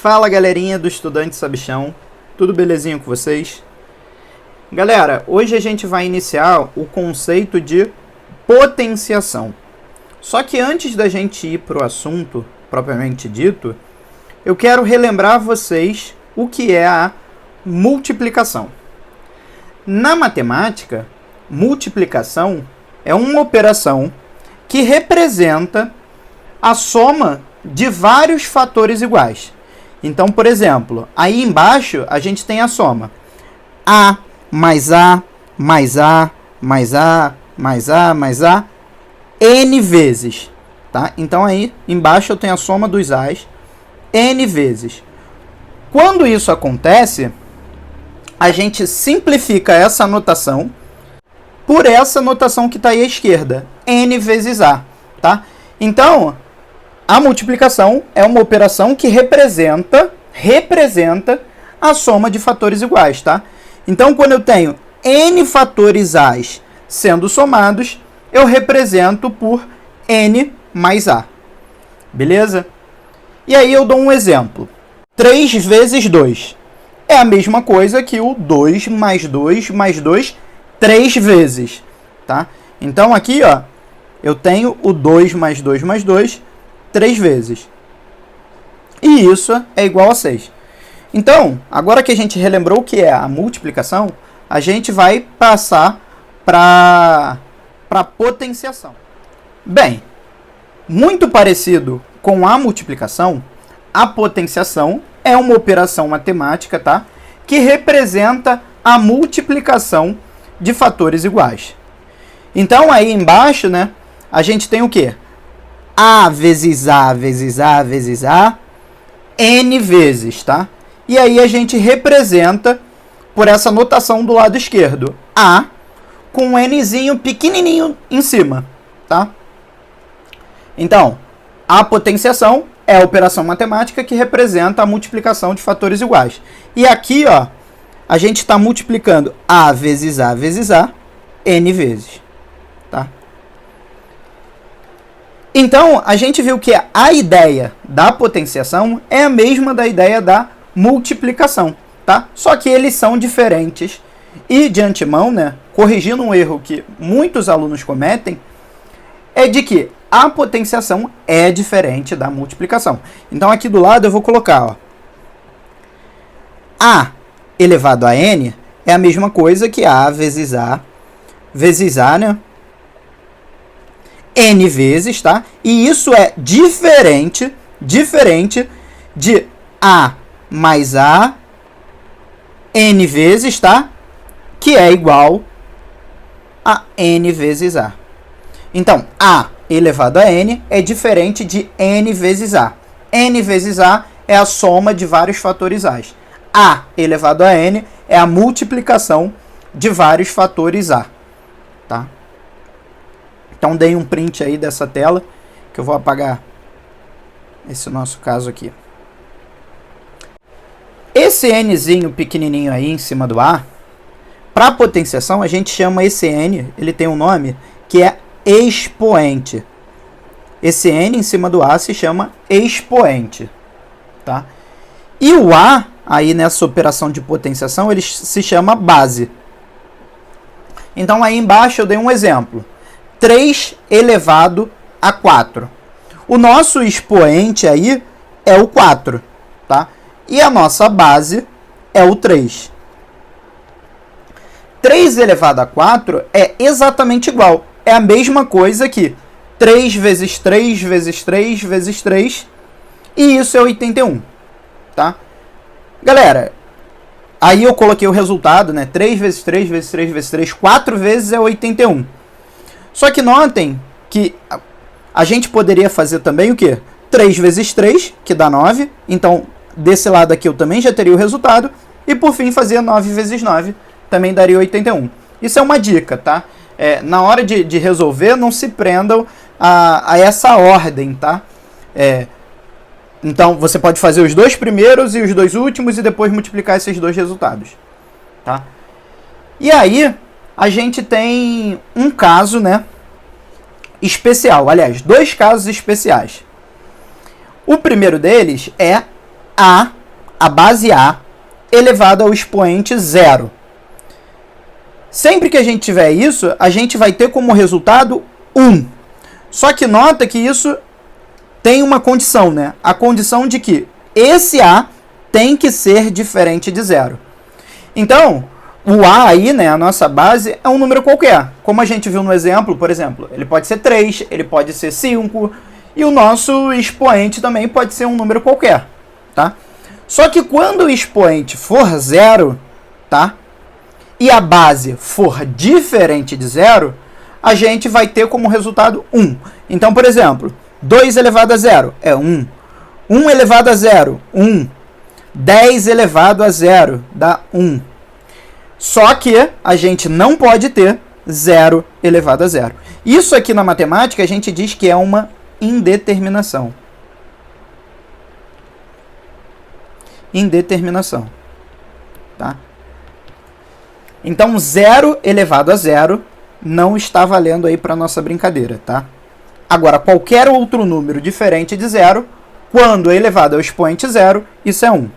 Fala galerinha do Estudante Sabichão, tudo belezinho com vocês? Galera, hoje a gente vai iniciar o conceito de potenciação. Só que antes da gente ir para o assunto propriamente dito, eu quero relembrar vocês o que é a multiplicação. Na matemática, multiplicação é uma operação que representa a soma de vários fatores iguais. Então, por exemplo, aí embaixo a gente tem a soma A mais A mais A mais A mais A mais A N vezes, tá? Então aí embaixo eu tenho a soma dos A's N vezes. Quando isso acontece, a gente simplifica essa notação por essa notação que está aí à esquerda, N vezes A, tá? Então, a multiplicação é uma operação que representa a soma de fatores iguais, tá? Então, quando eu tenho N fatores A's sendo somados, eu represento por N mais A. Beleza? E aí eu dou um exemplo. 3 vezes 2 é a mesma coisa que o 2 mais 2 mais 2 3 vezes, tá? Então, aqui, ó, eu tenho o 2 mais 2 mais 2 3 vezes. E isso é igual a 6. Então, agora que a gente relembrou o que é a multiplicação, a gente vai passar para a potenciação. Bem, muito parecido com a multiplicação, a potenciação é uma operação matemática, tá? Que representa a multiplicação de fatores iguais. Então, aí embaixo, né, a gente tem o quê? A vezes A vezes A vezes A, N vezes, tá? E aí a gente representa por essa notação do lado esquerdo, A com um Nzinho pequenininho em cima, tá? Então, a potenciação é a operação matemática que representa a multiplicação de fatores iguais. E aqui, ó, a gente está multiplicando A vezes A vezes A, N vezes, tá? Então, a gente viu que a ideia da potenciação é a mesma da ideia da multiplicação, tá? Só que eles são diferentes. E, de antemão, né, corrigindo um erro que muitos alunos cometem, é de que a potenciação é diferente da multiplicação. Então, aqui do lado eu vou colocar, ó, A elevado a N é a mesma coisa que A, né? N vezes, tá? E isso é diferente de A mais A N vezes, tá? Que é igual a N vezes A. Então, A elevado a N é diferente de N vezes A. N vezes A é a soma de vários fatores A's. A elevado a N é a multiplicação de vários fatores A, tá? Então, dei um print aí dessa tela, que eu vou apagar esse nosso caso aqui. Esse Nzinho pequenininho aí em cima do A, para potenciação, a gente chama esse N, ele tem um nome que é expoente. Esse N em cima do A se chama expoente, tá? E o A, aí nessa operação de potenciação, ele se chama base. Então, aí embaixo eu dei um exemplo. 3 elevado a 4. O nosso expoente aí é o 4, tá? E a nossa base é o 3. 3 elevado a 4 é exatamente igual. É a mesma coisa que 3 vezes 3 vezes 3 vezes 3. E isso é 81, tá? Galera, aí eu coloquei o resultado, né? 3 vezes 3 vezes 3 vezes 3, 4 vezes é 81. Só que notem que a gente poderia fazer também o quê? 3 vezes 3, que dá 9. Então, desse lado aqui eu também já teria o resultado. E, por fim, fazer 9 vezes 9, também daria 81. Isso é uma dica, tá? Na hora de resolver, não se prendam a essa ordem, tá? Então, você pode fazer os dois primeiros e os dois últimos e depois multiplicar esses dois resultados, tá? E aí, a gente tem um caso, né, especial. Aliás, dois casos especiais. O primeiro deles é a base A, elevado ao expoente 0. Sempre que a gente tiver isso, a gente vai ter como resultado 1. Só que nota que isso tem uma condição, né? A condição de que esse A tem que ser diferente de 0. Então, o A aí, né, a nossa base, é um número qualquer. Como a gente viu no exemplo, por exemplo, ele pode ser 3, ele pode ser 5, e o nosso expoente também pode ser um número qualquer, tá? Só que quando o expoente for 0, tá? E a base for diferente de 0, a gente vai ter como resultado 1. Então, por exemplo, 2 elevado a 0 é 1. 1 elevado a 0, 1. 10 elevado a 0 dá 1. Só que a gente não pode ter 0 elevado a 0. Isso aqui na matemática a gente diz que é uma indeterminação. Indeterminação. Tá? Então, 0 elevado a 0 não está valendo aí para nossa brincadeira, tá? Agora, qualquer outro número diferente de 0, quando é elevado ao expoente 0, isso é 1.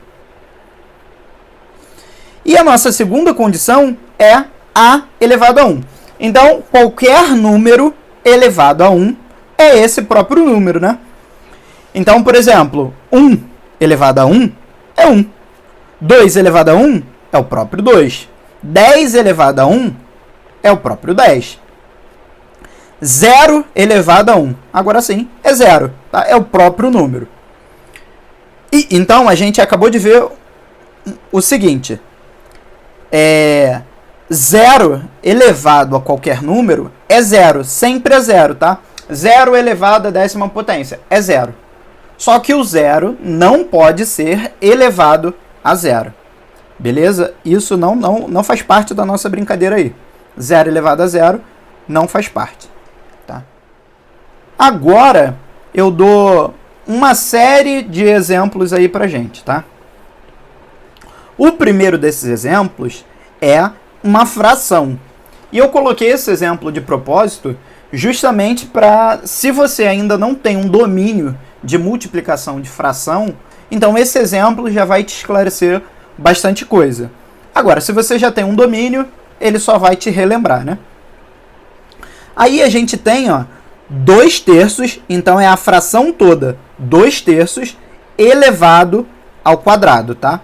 E a nossa segunda condição é A elevado a 1. Então, qualquer número elevado a 1 é esse próprio número, né? Então, por exemplo, 1 elevado a 1 é 1. 2 elevado a 1 é o próprio 2. 10 elevado a 1 é o próprio 10. 0 elevado a 1, agora sim, é 0. Tá? É o próprio número. E, então, a gente acabou de ver o seguinte. 0 elevado a qualquer número é 0. Sempre é 0, tá? 0 elevado à 10ª potência é 0. Só que o 0 não pode ser elevado a 0. Beleza? Isso não faz parte da nossa brincadeira aí. 0 elevado a 0 não faz parte. Tá? Agora, eu dou uma série de exemplos aí pra gente, tá? O primeiro desses exemplos é uma fração. E eu coloquei esse exemplo de propósito justamente para, se você ainda não tem um domínio de multiplicação de fração, então esse exemplo já vai te esclarecer bastante coisa. Agora, se você já tem um domínio, ele só vai te relembrar, né? Aí a gente tem, ó, 2/3, então é a fração toda, 2/3 elevado ao quadrado, tá?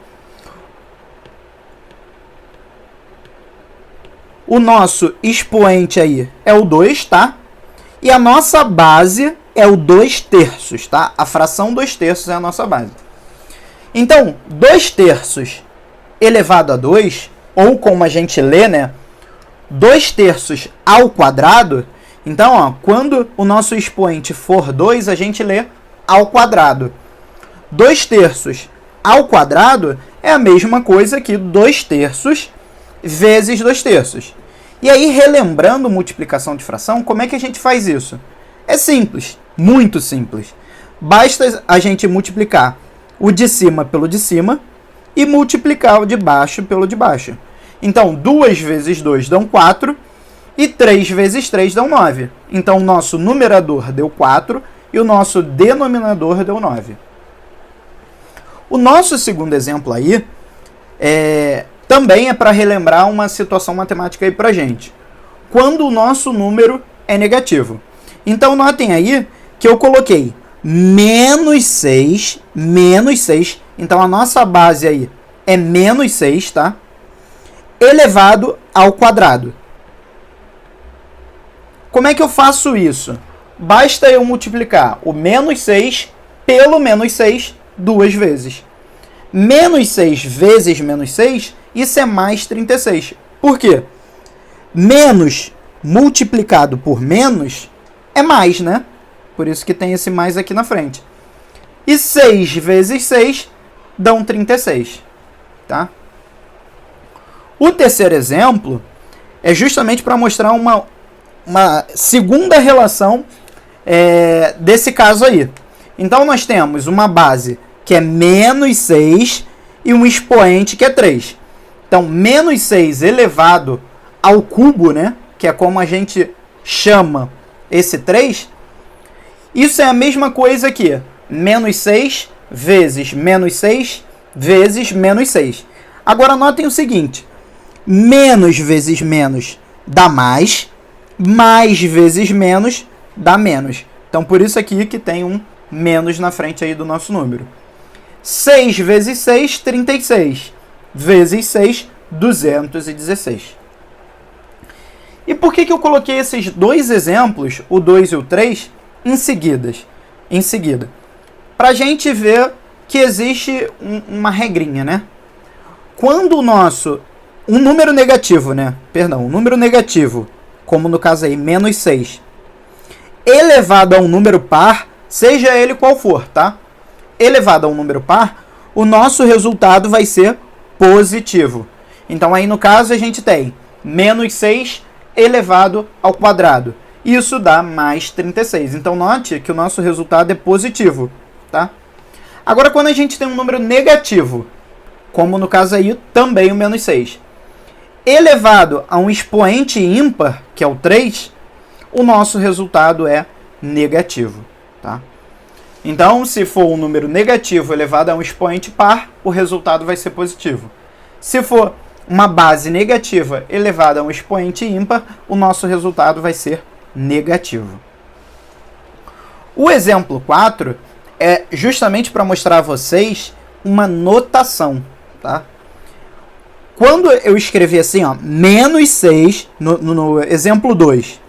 O nosso expoente aí é o 2, tá? E a nossa base é o 2/3, tá? A fração 2/3 é a nossa base. Então, 2/3 elevado a 2, ou como a gente lê, né? 2/3 ao quadrado. Então, ó, quando o nosso expoente for 2, a gente lê ao quadrado. 2/3 ao quadrado é a mesma coisa que 2/3 vezes 2/3. E aí, relembrando multiplicação de fração, como é que a gente faz isso? É simples, muito simples. Basta a gente multiplicar o de cima pelo de cima e multiplicar o de baixo pelo de baixo. Então, 2 vezes 2 dão 4 e 3 vezes 3 dão 9. Então, o nosso numerador deu 4 e o nosso denominador deu 9. O nosso segundo exemplo aí também é para relembrar uma situação matemática aí pra gente. Quando o nosso número é negativo. Então, notem aí que eu coloquei menos 6. Então, a nossa base aí é menos 6, tá? Elevado ao quadrado. Como é que eu faço isso? Basta eu multiplicar o menos 6 pelo menos 6 duas vezes. Menos 6 vezes menos 6, isso é mais 36. Por quê? Menos multiplicado por menos é mais, né? Por isso que tem esse mais aqui na frente. E 6 vezes 6 dão 36. Tá? O terceiro exemplo é justamente para mostrar uma segunda relação desse caso aí. Então, nós temos uma base que é menos 6 e um expoente que é 3. Então, menos 6 elevado ao cubo, né? Que é como a gente chama esse 3. Isso é a mesma coisa que menos 6 vezes menos 6 vezes menos 6. Agora notem o seguinte, menos vezes menos dá mais vezes menos dá menos. Então por isso aqui que tem um menos na frente aí do nosso número. 6 vezes 6, 36. Vezes 6, 216. E por que eu coloquei esses dois exemplos, o 2 e o 3, em seguida? Para a gente ver que existe uma regrinha, né? Quando um número negativo, um número negativo, como no caso aí, menos 6, elevado a um número par, seja ele qual for, tá? Elevado a um número par, o nosso resultado vai ser positivo. Então aí no caso a gente tem menos 6 elevado ao quadrado. Isso dá mais 36. Então note que o nosso resultado é positivo, tá? Agora quando a gente tem um número negativo, como no caso aí também o menos 6, elevado a um expoente ímpar, que é o 3, o nosso resultado é negativo, tá? Então, se for um número negativo elevado a um expoente par, o resultado vai ser positivo. Se for uma base negativa elevada a um expoente ímpar, o nosso resultado vai ser negativo. O exemplo 4 é justamente para mostrar a vocês uma notação, tá? Quando eu escrevi assim, ó, menos 6, no exemplo 2,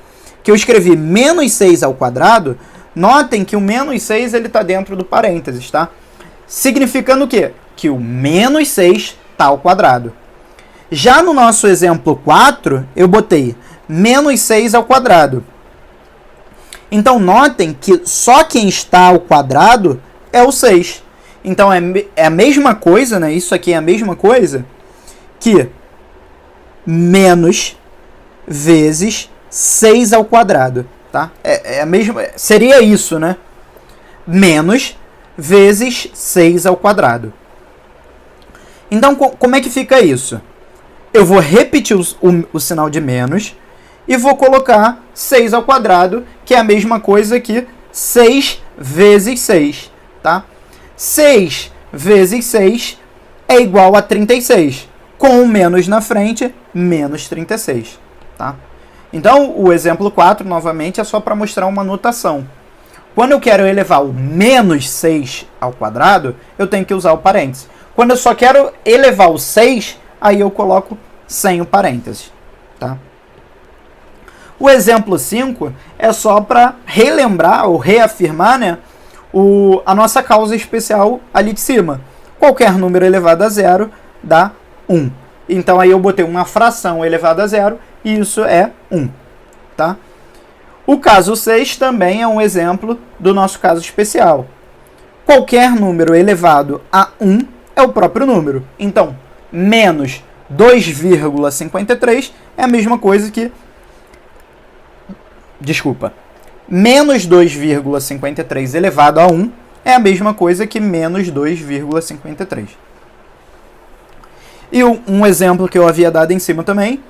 que eu escrevi menos 6 ao quadrado, notem que o menos 6 está dentro do parênteses, tá? Significando o quê? Que o menos 6 está ao quadrado. Já no nosso exemplo 4, eu botei menos 6 ao quadrado. Então, notem que só quem está ao quadrado é o 6. Então, é a mesma coisa, né? Isso aqui é a mesma coisa que menos vezes 6 ao quadrado, tá? É a mesma, seria isso, né? Menos vezes 6 ao quadrado. Então, como é que fica isso? Eu vou repetir o sinal de menos e vou colocar 6 ao quadrado, que é a mesma coisa que 6 vezes 6, tá? 6 vezes 6 é igual a 36. Com o menos na frente, menos 36, tá? Então, o exemplo 4, novamente, é só para mostrar uma notação. Quando eu quero elevar o menos 6 ao quadrado, eu tenho que usar o parênteses. Quando eu só quero elevar o 6, aí eu coloco sem o parênteses, tá? O exemplo 5 é só para relembrar ou reafirmar, né, a nossa causa especial ali de cima. Qualquer número elevado a zero dá 1. Então aí eu botei uma fração elevada a zero e isso é 1, tá? O caso 6 também é um exemplo do nosso caso especial. Qualquer número elevado a 1 é o próprio número. Então, menos 2,53 é a mesma coisa que... Menos 2,53 elevado a 1 é a mesma coisa que menos 2,53. E um exemplo que eu havia dado em cima também,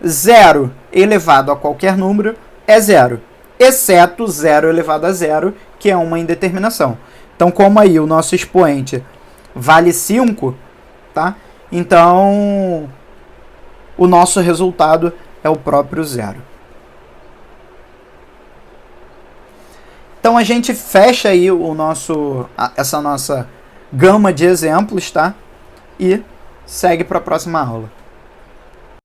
0 elevado a qualquer número é 0, exceto 0 elevado a 0, que é uma indeterminação. Então, como aí o nosso expoente vale 5, tá? Então, o nosso resultado é o próprio 0. Então, a gente fecha aí essa nossa gama de exemplos, tá? E segue para a próxima aula.